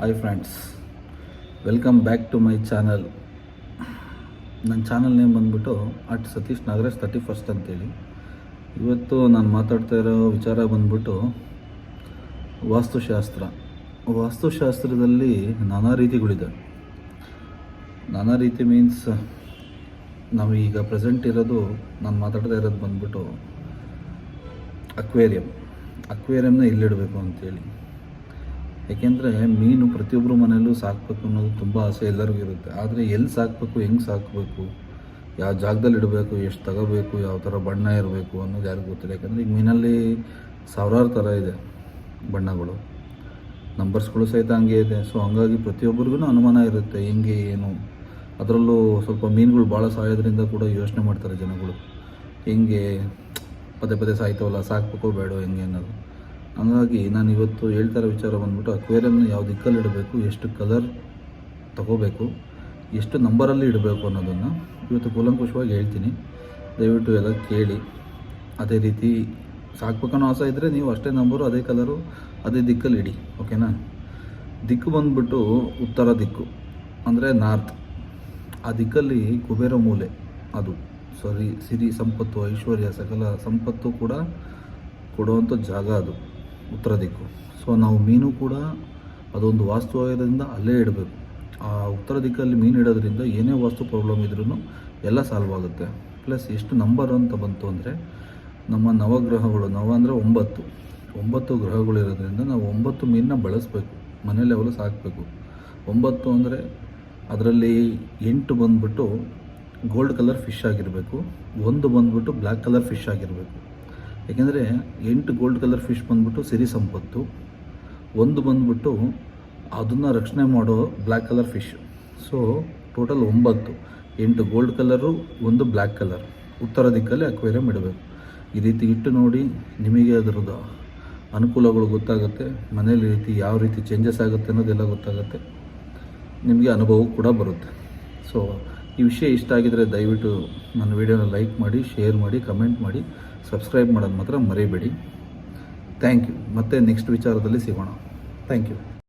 Hi friends, welcome back to my channel. ನನ್ನ channel name ಬಂದ್ಬಿಟ್ಟು @ಸತೀಶ್ ನಾಗರಾಜ್ 31 ಅಂತೇಳಿ. ಇವತ್ತು ನಾನು ಮಾತಾಡ್ತಾ ಇರೋ ವಿಚಾರ ಬಂದ್ಬಿಟ್ಟು ವಾಸ್ತುಶಾಸ್ತ್ರದಲ್ಲಿ ನಾನಾ ರೀತಿಗಳಿದೆ. ನಾನಾ ರೀತಿ ಮೀನ್ಸ್ ನಾವು ಈಗ ಪ್ರೆಸೆಂಟ್ ಇರೋದು, ನಾನು ಮಾತಾಡ್ತಾ ಇರೋದು ಬಂದ್ಬಿಟ್ಟು ಅಕ್ವೇರಿಯಮ್ನ ಎಲ್ಲಿಡಬೇಕು ಅಂತೇಳಿ. ಏಕೆಂದರೆ ಮೀನು ಪ್ರತಿಯೊಬ್ಬರು ಮನೆಯಲ್ಲೂ ಸಾಕಬೇಕು ಅನ್ನೋದು ತುಂಬ ಆಸೆ ಎಲ್ಲರಿಗೂ ಇರುತ್ತೆ. ಆದರೆ ಎಲ್ಲಿ ಸಾಕಬೇಕು, ಹೆಂಗೆ ಸಾಕಬೇಕು, ಯಾವ ಜಾಗದಲ್ಲಿ ಇಡಬೇಕು, ಎಷ್ಟು ತಗೋಬೇಕು, ಯಾವ ಥರ ಬಣ್ಣ ಇರಬೇಕು ಅನ್ನೋದು ಯಾರಿಗೂ ಗೊತ್ತಿಲ್ಲ. ಯಾಕಂದರೆ ಈಗ ಮೀನಲ್ಲಿ ಸಾವಿರಾರು ಥರ ಇದೆ ಬಣ್ಣಗಳು, ನಂಬರ್ಸ್ಗಳು ಸಹಿತ ಹಂಗೆ ಇದೆ. ಸೊ ಹಂಗಾಗಿ ಪ್ರತಿಯೊಬ್ಬರಿಗೂ ಅನುಮಾನ ಇರುತ್ತೆ ಹೆಂಗೆ ಏನು. ಅದರಲ್ಲೂ ಸ್ವಲ್ಪ ಮೀನುಗಳು ಭಾಳ ಸಾಯೋದ್ರಿಂದ ಕೂಡ ಯೋಚನೆ ಮಾಡ್ತಾರೆ ಜನಗಳು, ಹೆಂಗೆ ಪದೇ ಪದೇ ಸಾಯ್ತವಲ್ಲ, ಸಾಕಬೇಕೋ ಬೇಡೋ ಹೆಂಗೆ ಅನ್ನೋದು. ಹಂಗಾಗಿ ನಾನು ಇವತ್ತು ಹೇಳ್ತಾ ಇರೋ ವಿಚಾರ ಬಂದ್ಬಿಟ್ಟು ಅಕ್ವೇರಿಯಮ್ನ ಯಾವ ದಿಕ್ಕಲ್ಲಿ ಇಡಬೇಕು, ಎಷ್ಟು ಕಲರ್ ತಗೋಬೇಕು, ಎಷ್ಟು ನಂಬರಲ್ಲಿ ಇಡಬೇಕು ಅನ್ನೋದನ್ನು ಇವತ್ತು ಕೂಲಂಕುಷವಾಗಿ ಹೇಳ್ತೀನಿ. ದಯವಿಟ್ಟು ಎಲ್ಲ ಕೇಳಿ. ಅದೇ ರೀತಿ ಸಾಕ್ಬೇಕನ್ನೋ ಆಸೆ ಇದ್ದರೆ ನೀವು ಅಷ್ಟೇ ನಂಬರು, ಅದೇ ಕಲರು, ಅದೇ ದಿಕ್ಕಲ್ಲಿ ಇಡಿ. ಓಕೆನಾ? ದಿಕ್ಕು ಬಂದ್ಬಿಟ್ಟು ಉತ್ತರ ದಿಕ್ಕು ಅಂದರೆ ನಾರ್ತ್. ಆ ದಿಕ್ಕಲ್ಲಿ ಕುಬೇರ ಮೂಲೆ, ಅದು ಸಿರಿ ಸಂಪತ್ತು, ಐಶ್ವರ್ಯ, ಸಕಲ ಸಂಪತ್ತು ಕೂಡ ಕೊಡುವಂಥ ಜಾಗ ಅದು ಉತ್ತರ ದಿಕ್ಕು. ಸೊ ನಾವು ಮೀನು ಕೂಡ ಅದೊಂದು ವಾಸ್ತು ಆಗಿರೋದ್ರಿಂದ ಅಲ್ಲೇ ಇಡಬೇಕು. ಆ ಉತ್ತರ ದಿಕ್ಕಲ್ಲಿ ಮೀನು ಇಡೋದ್ರಿಂದ ಏನೇ ವಾಸ್ತು ಪ್ರಾಬ್ಲಮ್ ಇದ್ರೂ ಎಲ್ಲ ಸಾಲ್ವ್ ಆಗುತ್ತೆ. ಪ್ಲಸ್ ಎಷ್ಟು ನಂಬರ್ ಅಂತ ಬಂತು ಅಂದರೆ, ನಮ್ಮ ನವಗ್ರಹಗಳು, ಅಂದರೆ 9 ಗ್ರಹಗಳಿರೋದ್ರಿಂದ ನಾವು 9 ಮೀನನ್ನ ಬಳಸಬೇಕು, ಮನೆ ಲೆವೆಲ್ ಸಾಕಬೇಕು. 9 ಅಂದರೆ ಅದರಲ್ಲಿ 8 ಬಂದ್ಬಿಟ್ಟು ಗೋಲ್ಡ್ ಕಲರ್ ಫಿಶ್ ಆಗಿರಬೇಕು, 1 ಬಂದ್ಬಿಟ್ಟು ಬ್ಲ್ಯಾಕ್ ಕಲರ್ ಫಿಶ್ ಆಗಿರಬೇಕು. ಏಕೆಂದರೆ 8 ಗೋಲ್ಡ್ ಕಲರ್ ಫಿಶ್ ಬಂದ್ಬಿಟ್ಟು ಸಿರಿ ಸಂಪತ್ತು, 1 ಬಂದ್ಬಿಟ್ಟು ಅದನ್ನು ರಕ್ಷಣೆ ಮಾಡೋ black colour fish. So total 9, 8 gold colour, 1 black colour. ಉತ್ತರ ದಿಕ್ಕಲ್ಲಿ ಅಕ್ವೇರಿಯಂ ಇಡಬೇಕು. ಈ ರೀತಿ ಇಟ್ಟು ನೋಡಿ, ನಿಮಗೆ ಅದರದ್ದು ಅನುಕೂಲಗಳು ಗೊತ್ತಾಗುತ್ತೆ. ಮನೇಲಿ ರೀತಿ ಯಾವ ರೀತಿ ಚೇಂಜಸ್ ಆಗುತ್ತೆ ಅನ್ನೋದೆಲ್ಲ ಗೊತ್ತಾಗುತ್ತೆ, ನಿಮಗೆ ಅನುಭವ ಕೂಡ ಬರುತ್ತೆ. ಸೊ ಈ ವಿಷಯ ಇಷ್ಟ ಆಗಿದರೆ ದಯವಿಟ್ಟು ನನ್ನ ವಿಡಿಯೋನ ಲೈಕ್ ಮಾಡಿ, ಶೇರ್ ಮಾಡಿ, ಕಮೆಂಟ್ ಮಾಡಿ, ಸಬ್ಸ್ಕ್ರೈಬ್ ಮಾಡೋದು ಮಾತ್ರ ಮರಿಬೇಡಿ. Thank you. ಮತ್ತೆ ನೆಕ್ಸ್ಟ್ ವಿಚಾರದಲ್ಲಿ ಸಿಗೋಣ. Thank you.